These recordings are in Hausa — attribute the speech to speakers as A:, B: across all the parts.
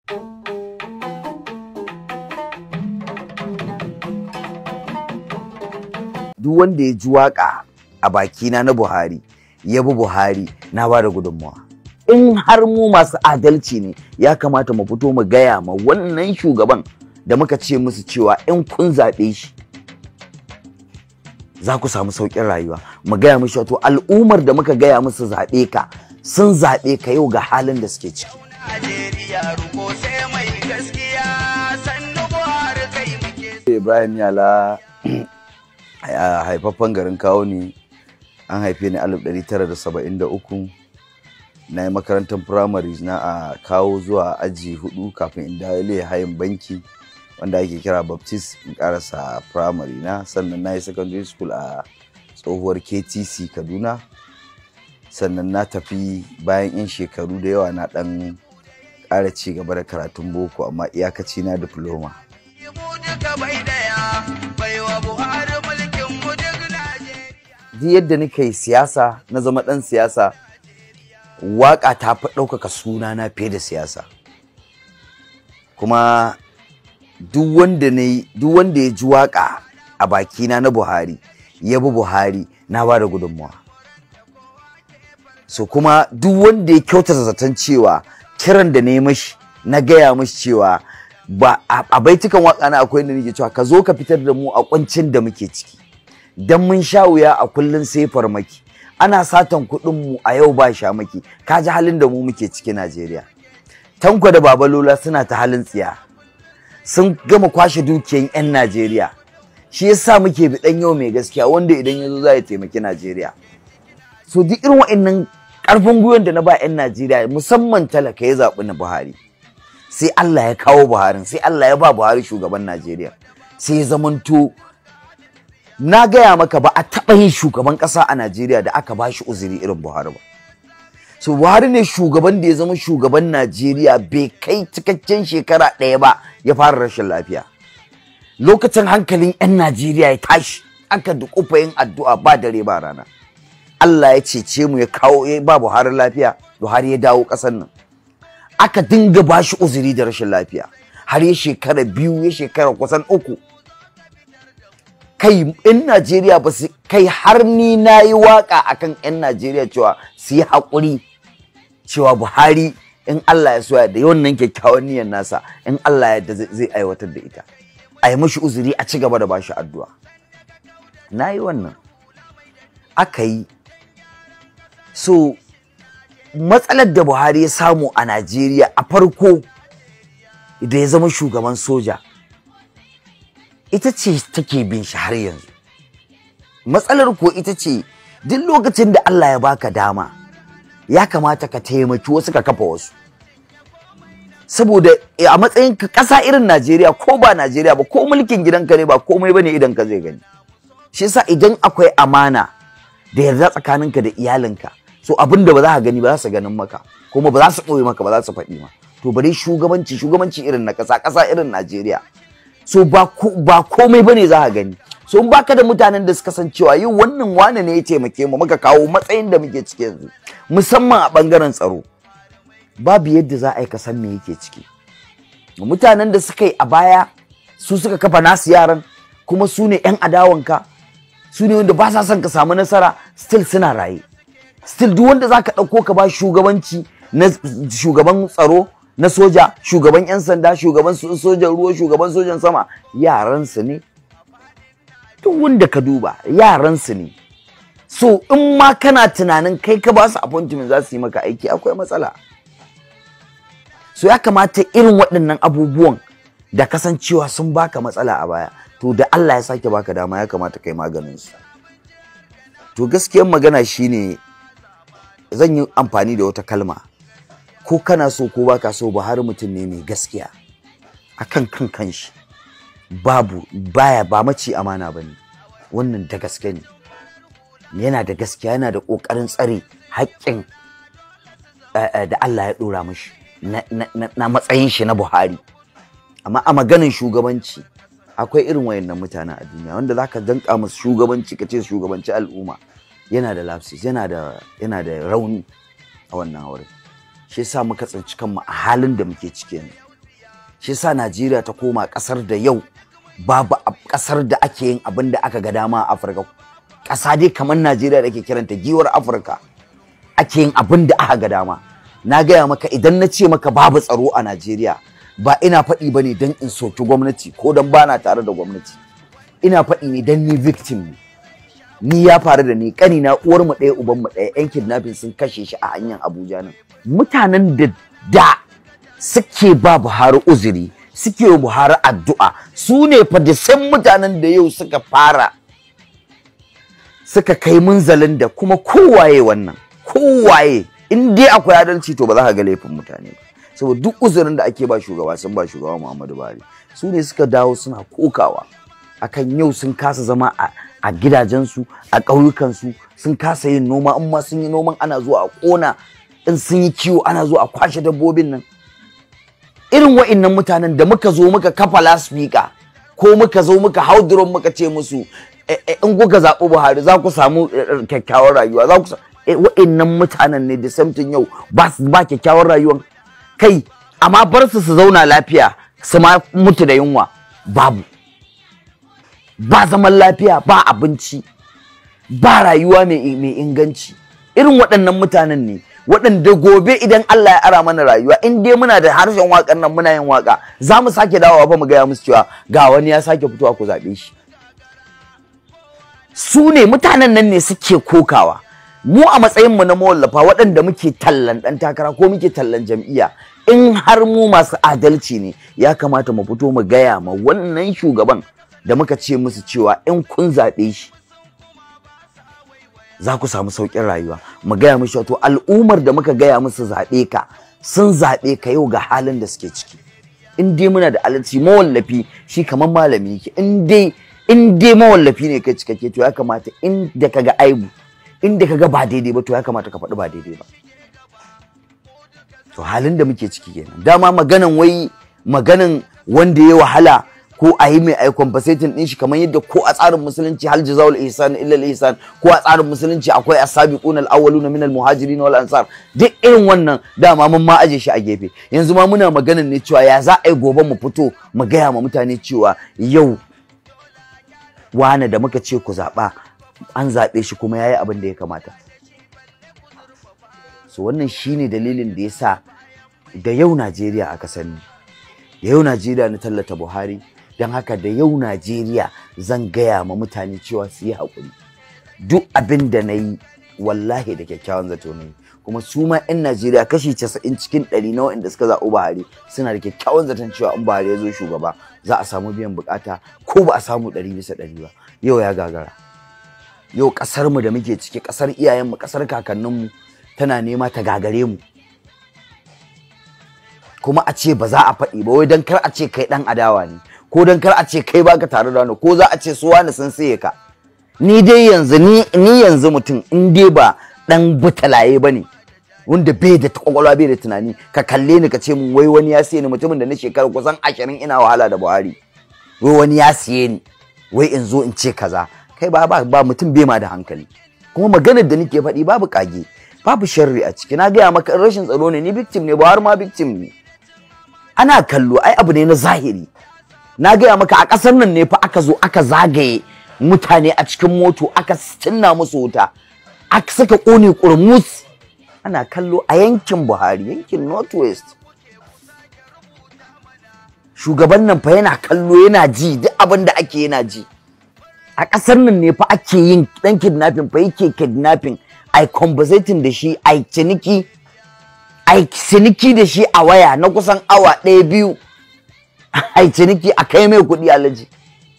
A: Duk wanda ya ji waka a bakina na Buhari ya bi Buhari na ba da gudunmawa. In har mu masu adalci ne ya kamata mu fito mu gaya ma wannan shugaban da muka ce musu cewa in kun zaɓe shi za ku samu sauƙin rayuwa, mu gaya musu to al'ummar da muka gaya musu zaɓe ka sun zaɓe ka yau ga halin da suke ciki. Ibrahim Yala haifaffen garin Kawo ne, an haife ni 1973. Na yi makarantar firamare na a Kawo zuwa aji 4 kafin in dawo hayin banki wanda ake kira Baptist in karasa firamare na. Sannan na yi secondary school a tsohuwar KTC Kaduna. Sannan na tafi bayan 'yan shekaru da yawa na dan ƙara ci gaba da karatun boko amma iyakaci na diploma. Duk yadda nika yi siyasa na zama ɗan siyasa, waƙa ta fi ɗaukaka sunana fiye da siyasa. Kuma duk wanda ya ji waƙa a bakina na Buhari ya bi Buhari na ba da gudunmawa. So kuma duk wanda ya kyautata zaton cewa kiran da na yi mashi na gaya mashi cewa ba a baitukan waƙa na akwai inda nake cewa ka zo ka fitar da mu a kuncin da muke ciki. Dan mun sha wuya a kullun sai farmaki, ana satan kuɗin mu a yau ba shamaki, ka ji halin da mu muke ciki Najeriya. Tanko da Baba Lola suna ta halin tsiya, sun gama kwashe dukiyan 'yan Najeriya. Shi yasa muke bi dan yau mai gaskiya wanda idan yazo za ya taimaki Najeriya. So duk irin wa'annan ƙarfin gwiwan da na ba 'yan Najeriya musamman talaka ya zaɓi na Buhari. Sai Allah ya kawo Buhari, sai Allah ya ba Buhari shugaban Najeriya. Sai ya zamanto na gaya maka ba a taɓa yin shugaban ƙasa a Najeriya da aka ba shi uzuri irin Buhari ba. So Buhari ne shugaban da ya zama shugaban Najeriya bai kai cikakken shekara ɗaya ba ya fara rashin lafiya. Lokacin hankalin 'yan Najeriya ya tashi, aka duƙufa yin addu'a ba dare ba rana. Allah ya cece mu ya kawo ya ba Buhari lafiya, Buhari ya dawo ƙasar nan. Aka dinga ba shi uzuri da rashin lafiya har ya shekara 2 ya shekara kusan 3. Kai 'yan Najeriya ba su kai har ni na yi waka akan 'yan Najeriya cewa su yi haƙuri cewa Buhari in Allah ya soya da wannan kyakkyawan niyyar nasa in Allah ya zai aiwatar da ita, a yi mashi uzuri a ci gaba da bashi addu'a. Na yi wannan aka yi. So matsalar da Buhari ya samu a Najeriya a farko da ya zama shugaban soja ita ce take bin shi har yanzu. Matsalar ko ita ce duk lokacin da Allah ya baka dama ya kamata ka taimaki wasu ka kafa wasu. Saboda a matsayin ka ƙasa irin Najeriya ko ba Najeriya ba ko mulkin gidanka ne ba komai bane idan ka zai gani. Shi yasa idan akwai amana da yarda tsakaninka da iyalinka, so abin da ba za ka gani ba za su ganin maka, kuma ba za su ɓoye maka ba za su faɗi ma. To bari shugabanci irin na ƙasa irin Najeriya. So ba komai bane za ka gani. So in baka da mutanen da suka san cewa yau wannan wane ne ya taimake mu muka kawo matsayin da muke ciki yanzu, musamman a bangaren tsaro, babu yadda za a yi ka san me yake ciki. Mutanen da suka yi a baya su suka kafa nasu yaran, kuma su ne 'yan adawanka, su ne wanda ba sa son ka samu nasara, still suna raye. Still duk wanda za ka ɗauko ka ba shugabanci na shugaban tsaro na soja, shugaban 'yan sanda, shugaban sojan ruwa, shugaban sojan sama, yaransu ne. Duk wanda ka duba yaransu ne. So in ma kana tunanin kai ka ba su appointment za su yi maka aiki, akwai matsala. So ya kamata irin waɗannan abubuwan da kasancewa sun baka matsala a baya, to da Allah ya sake baka dama ya kamata kai maganin su. To gaskiyar magana shine zan yi amfani da wata kalma, ko kana so ko baka so Buhari mutum ne mai gaskiya akan kanshi. Ba mace amana bane, wannan da gaske ne. Yana da gaskiya, yana da kokarin tsare haƙƙin da Allah ya dora mishi na matsayin shi na Buhari. Amma a maganin shugabanci akwai irin wayannan mutanen a duniya wanda zaka danka musu shugabanci kace shugabanci al'umma, yana da lapses, yana da rauni a wannan wurin. Shi yasa muka tsinci kanmu a halin da muke ciki yanzu. shi yasa Najeriya ta koma ƙasar da yau babu ƙasar da ake yin abin da aka ga dama a Afirka. Ƙasa dai kamar Najeriya da ke kiranta giwar Afirka, ake yin abin da aka ga dama. Na gaya maka idan na ce maka babu tsaro a Najeriya, ba ina faɗi ba ne don in soki gwamnati ko don bana tare da gwamnati. Ina faɗi ne don ni victim ne. Ni ya faru da ni, ƙanina uwarmu ɗaya ubanmu ɗaya, 'yan kidnapping sun kashe shi a hanyar Abuja nan. Mutanen da suke ba Buhari uzuri, suke wa Buhari addu'a, su ne fa da san mutanen da yau suka fara suka kai munzalin da kuma kowaye wannan, kowaye in dai akwai adalci to ba za ka ga laifin mutane ba. Saboda duk uzurin da ake ba shugaba sun ba shugaba Muhammadu Buhari. Su ne suka dawo suna kokawa akan yau sun kasa zama a gidajensu, a ƙauyukansu, sun kasa yin noma, in ma sun yi noman ana zuwa a ƙona, in sun yi kiwo ana zuwa a kwashe dabbobin nan. Irin wa'innan mutanen da muka zo muka kafa lasfika ko muka zo muka hau duron muka ce musu in kuka zaɓi Buhari za ku samu kyakkyawar rayuwa, za ku wa'innan mutanen ne da samtin yau ba kyakkyawar rayuwa. Kai amma bar su zauna lafiya su ma mutu da yunwa, babu. Ba zaman lafiya, ba abinci, ba rayuwa mai inganci. Irin waɗannan mutanen ne waɗanda gobe idan Allah ya ara mana rayuwa, in dai muna da harshen waƙan nan muna yin waƙa, za mu sake dawowa fa mu gaya musu cewa ga wani ya sake fitowa ku zaɓe shi. Su ne mutanen nan ne suke kokawa. Mu a matsayinmu na mawallafa waɗanda muke tallan ɗan takara ko muke tallan jam'iyya, in har mu masu adalci ne ya kamata mu fito mu gaya ma wannan shugaban da muka ce musu cewa in kun zaɓe shi za ku samu sauƙin rayuwa, mu gaya musu to al'ummar da muka gaya musu zaɓe ka sun zaɓe ka yau ga halin da suke ciki. In dai muna da adalci, mawallafi shi kamar malami yake, in dai mawallafi ne kai cikakke to ya kamata inda ka ga aibu, inda ka ga ba daidai ba to ya kamata ka faɗi ba daidai ba. To halin da muke ciki kenan. Dama maganan wanda ya wahala ko a yi mai ai compensating din shi kamar yadda ko a tsarin musulunci hal jazaul ihsan illa al ihsan, ko a tsarin musulunci akwai as-sabiqun al-awwaluna min al-muhajirin wal ansar. Duk irin wannan dama mun ma aje shi a gefe. Yanzu ma muna maganan ne cewa ya za a yi gobe mu fito mu gaya ma mutane cewa yau wane da muka ce ku zaɓa an zaɓe shi kuma yayi abin da ya kamata. So wannan shine dalilin da yasa da yau Najeriya aka sani, da yau Najeriya na tallata Buhari. Don haka da yau Najeriya zan gaya ma mutane cewa su yi haƙuri. Duk abin da na yi wallahi da kyakkyawan zato ne, kuma su ma 'yan Najeriya kashi 90 cikin 100 na waɗanda suka zaɓi Buhari suna da kyakkyawan zaton cewa in Buhari ya zo shugaba za a samu biyan bukata, ko ba a samu 100% ba. Yau ya gagara. Yau ƙasarmu da muke ciki, ƙasar iyayenmu, ƙasar kakanninmu tana nema ta gagare mu. Kuma a ce ba za a faɗi ba wai don kar a ce kai ɗan adawa ne, ko don kar a ce kai baka tare da wani, ko za a ce su wani sun saye ka. Ni dai yanzu ni yanzu mutum in dai ba ɗan butalaye ba ne, wanda bai da kwakwalwa bai da tunani, ka kalle ni ka ce mun wai wani ya siye ni, mutumin da na shekara kusan 20 ina wahala da Buhari, wai wani ya siye ni wai in zo in ce kaza. Kai ba mutum bai ma da hankali. Kuma maganar da nake faɗi babu kage, babu sharri a ciki. Na gaya maka rashin tsaro ne, ni victim ne, Buhari ma victim ne. Ana kallo, ai abu ne na zahiri. Na gaya maka a ƙasar nan ne fa aka zo aka zagaye mutane a cikin moto, aka cinna musu wuta, aka saka ƙone ƙurmus. Ana kallo a yankin Buhari, yankin Northwest. Shugaban nan fa yana kallo, yana ji duk abin da ake yana ji. A ƙasar nan ne fa ake yin ɗan kidnapping fa yake kidnapping, ai compensating da shi, ai ciniki da shi a waya na kusan awa 1-2. Ai ciniki a kai mai kuɗi alaji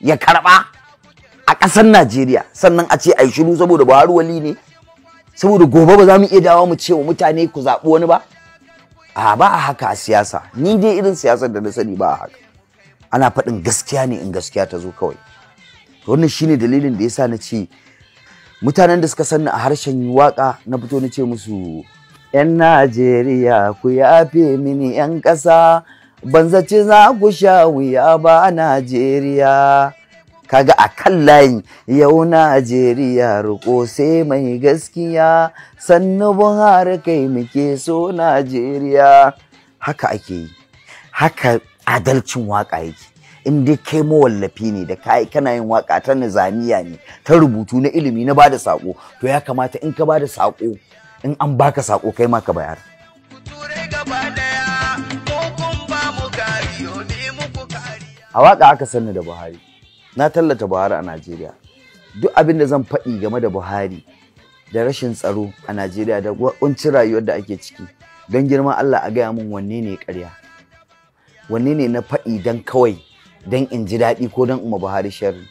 A: ya karɓa a ƙasar Najeriya, sannan a ce ai shiru saboda Buhari wali ne, saboda gobe ba za mu iya dawo mu ce wa mutane ku zaɓi wani ba. Ba a haka a siyasa. Ni dai irin siyasar da na sani ba a haka. Ana faɗin gaskiya ne in gaskiya ta zo kawai. To wannan shine dalilin da yasa na ce mutanen da suka sanni a harshen waka na fito na ce musu 'yan Najeriya ku yafe mini 'yan ƙasa, ban zaci za ku sha wuya ba a Najeriya. Kaga a kan layin yau Najeriya riko sai mai gaskiya, sannu Buhari kai muke so Najeriya. Haka ake yi, haka adalcin waka yake. In dai kai mawallafi ne da kai kana yin waka ta nizamiya ne, ta rubutu na ilimi na bada sako, to ya kamata in ka bada sako, in an baka sako kai ma ka bayar. A waka aka sanni da Buhari, na tallata Buhari a Najeriya. Duk abin da zan faɗi game da Buhari da rashin tsaro a Najeriya da kuncin rayuwar da ake ciki, don girman Allah a gaya min wanne ne ƙarya, wanne ne na faɗi don kawai don in ji daɗi ko don in ma Buhari sharri.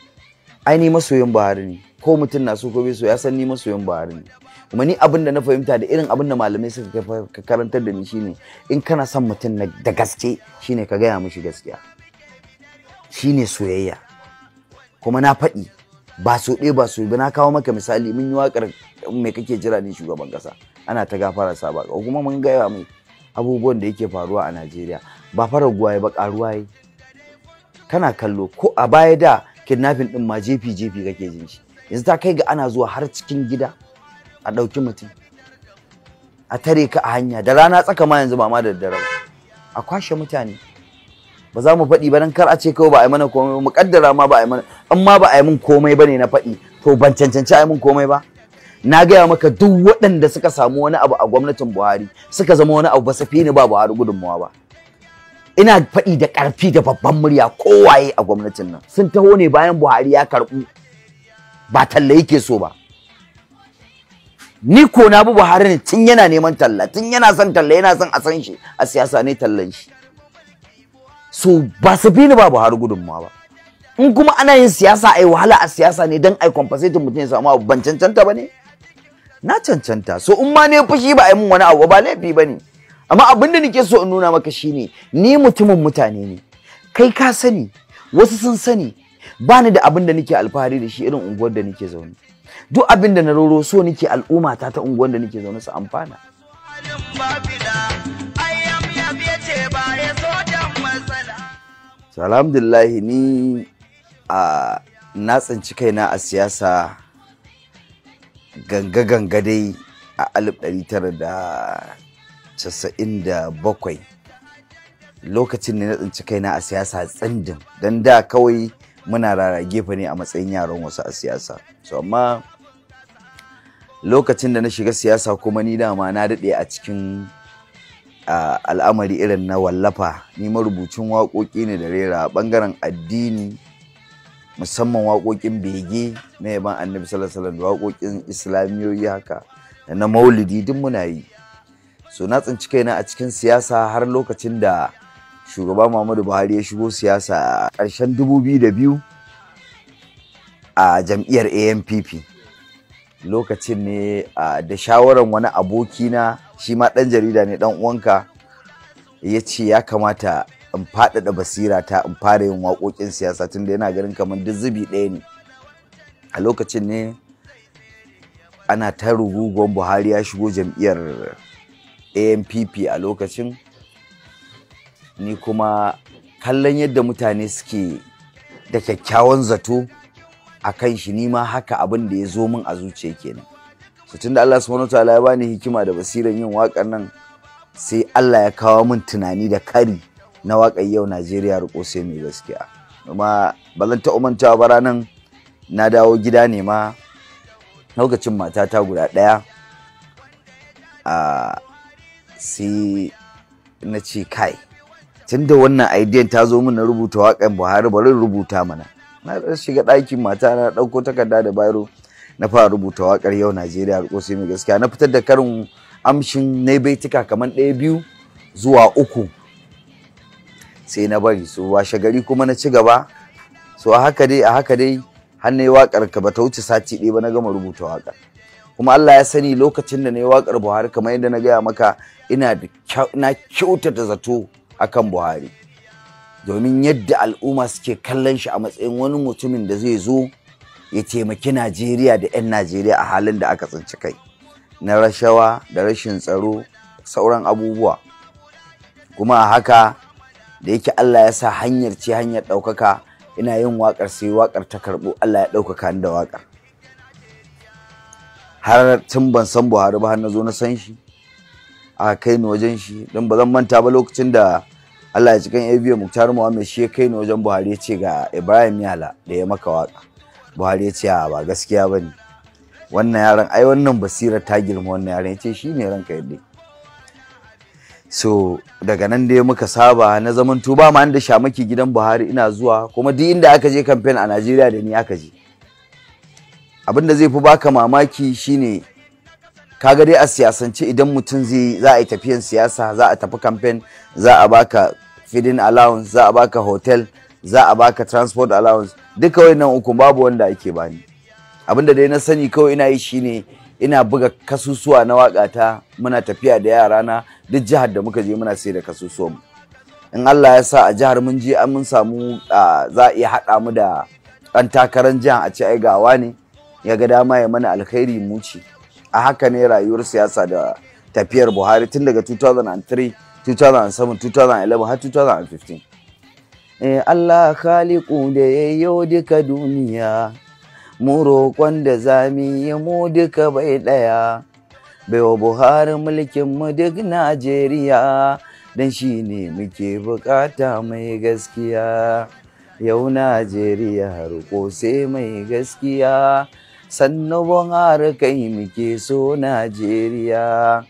A: Ai ni masoyin Buhari ne, ko mutum na so ko bai so ya san ni masoyin Buhari ne. Kuma ni abin da na fahimta da irin abin da malamai suka karantar da ni shine, in kana son mutum da gaske shine ka gaya mishi gaskiya, shine soyayya. Kuma na faɗi ba so ɗaya ba so ba, na kawo maka misali. Mun yi waƙar mai kake jira ni shugaban ƙasa, ana ta gafara sa ba, kuma mun gaya mai abubuwan da yake faruwa a Najeriya ba farar guwaye ba, ƙaruwa yi. Kana kallo ko a baya da kidnapping din ma jefi kake jin shi, yanzu ta kai ga ana zuwa har cikin gida a ɗauki mutum, a tare ka a hanya da rana tsaka ma, yanzu ba ma da daddare a kwashe mutane. Ba za mu faɗi ba dan kar a ce kawai ba a yi mana komai, mu kaddara ma ba a yi mana, in ma ba a yi min komai bane na faɗi, to ban cancanci a yi min komai ba. Na gaya maka duk waɗanda suka samu wani abu a gwamnatin Buhari suka zama wani abu ba su fi ni ba Buhari gudunmawa ba. Ina faɗi da ƙarfi da babban murya, kowaye a gwamnatin nan sun taho ne bayan Buhari ya karɓu, ba talla yake so ba. Ni ko na bi Buhari ne tun yana neman talla, tun yana son talla, yana son a san shi a siyasa ne tallan shi. So ba su fi ni ba Buhari gudunmawa ba. In kuma ana yin siyasa ai wahala a siyasa ne don ai compensating mutum ya samu abu, ban cancanta ba ne? Na cancanta. So in ma ne fushi ba ai mun wani abu ba laifi ba ne. Amma abin da nake so in nuna maka shine, ni mutumin mutane ne, kai ka sani, wasu sun sani, ba ni da abin da nake alfahari da shi irin unguwar da nake zaune. Duk abin da na roro so nake al'umma ta unguwar da nake zaune su amfana. So alhamdulillah ni na tsinci kaina a siyasa ganga dai a 1997, lokacin ne na tsinci kaina a siyasa tsindin, don da kawai muna rara gefe ne a matsayin yaran wasu a siyasa. So amma lokacin da na shiga siyasa kuma ni dama na daɗe a cikin al'amari irin na wallafa. Ni marubucin waƙoƙi ne da rera ɓangaren addini, musamman waƙoƙin bege na yaban Annabi sallallahu alaihi wasallam, da waƙoƙin islamiyoyi haka da na maulidi duk muna yi. So na tsinci kaina a cikin siyasa har lokacin da shugaba Muhammadu Buhari ya shigo siyasa a ƙarshen 2002 a jam'iyyar ANPP. Lokacin ne da shawaran wani abokina, shi ma ɗan jarida ne, ɗan uwanka, ya ce ya kamata in faɗaɗa basira ta in fara yin waƙoƙin siyasa, tunda yana ganin kamar duk zubi ɗaya ne. A lokacin ne ana ta rugugon Buhari ya shigo jam'iyyar ANPP a lokacin. Ni kuma kallon yadda mutane suke da kyakkyawan zato a kan shi, ni ma haka abin da ya zo min a zuciya kenan. So tunda Allah subhanahu wataala ya bani hikima da basiran yin waƙar nan, sai Allah ya kawo min tunani da kari na waƙar Yau Najeriya Riƙo Sai Mai Gaskiya. Kuma ba zan taɓa mantawa ba, ranan na dawo gida ne ma, lokacin matata guda ɗaya, sai na ce kai, tunda wannan idea ta zo min na rubuta waƙar Buhari, bari rubuta mana. Na shiga ɗakin mata na ɗauko takarda da bayro na fara rubuta waƙar Yau Najeriya Riƙo Sai Mai Gaskiya. Na fitar da karin amshin na baitika kamar 1-2 zuwa 3, sai na bari. So washe gari kuma na ci gaba. So a haka dai har na yi waƙar ka bata wuce sati ɗaya ba na gama rubuta waƙar. Kuma Allah ya sani lokacin da na yi waƙar Buhari, kamar yadda na gaya maka, na kyautata zato akan Buhari, domin yadda al'umma suke kallon shi a matsayin wani mutumin da zai zo ya taimaki Najeriya da 'yan Najeriya a halin da aka tsinci kai na rashawa da rashin tsaro, sauran abubuwa. Kuma a haka da yake Allah ya sa hanyar ce hanyar ɗaukaka, ina yin waƙar sai waƙar ta karɓo, Allah ya ɗaukaka ni da waƙar. Har tun ban san Buhari ba har na zo na san shi, aka kai ni wajen shi. Don ba zan manta ba lokacin da Allah ya cikin ABO Muktar Muhammad shi ya kai ni wajen Buhari ya ce ga Ibrahim Yala da ya maka waka. Buhari ya ce ba gaskiya bane. Wannan yaron ai wannan basira ta girma wannan yaron, ya ce shine ranka yadda. So daga nan dai muka saba na zaman tuba ma da shamaki gidan Buhari ina zuwa, kuma duk inda aka je campaign a Najeriya da ni aka je. Abin da zai fi baka mamaki shine kaga dai a siyasance idan mutum za a yi tafiyan siyasa, za a tafi campaign, za a baka feeding allowance, za a baka hotel, za a baka transport allowance, duka wayannan uku babu wanda ake bani. Abinda dai na sani kawai ina yi shine ina buga kasusuwa na wakata, muna tafiya da yara na duk jihar da muka je muna sai da kasusuwan. In Allah ya sa a jihar mun je an mun samu za a iya haɗa mu da ɗan takarar jihar a ce ai gawa ne ya ga dama ya mana alkhairi mu ci. A haka ne rayuwar siyasa da tafiyar Buhari tun daga 2003, 2007, 2011 har 2015. Allah khaliqu da yayyo duka duniya, mu roƙon da zami yi mu duka bai ɗaya, baiwa Buhari mulkin mu duk Najeriya, dan shi ne muke bukata mai gaskiya. Yau Najeriya roƙo sai mai gaskiya, sannu Buhari kai muke so Najeriya.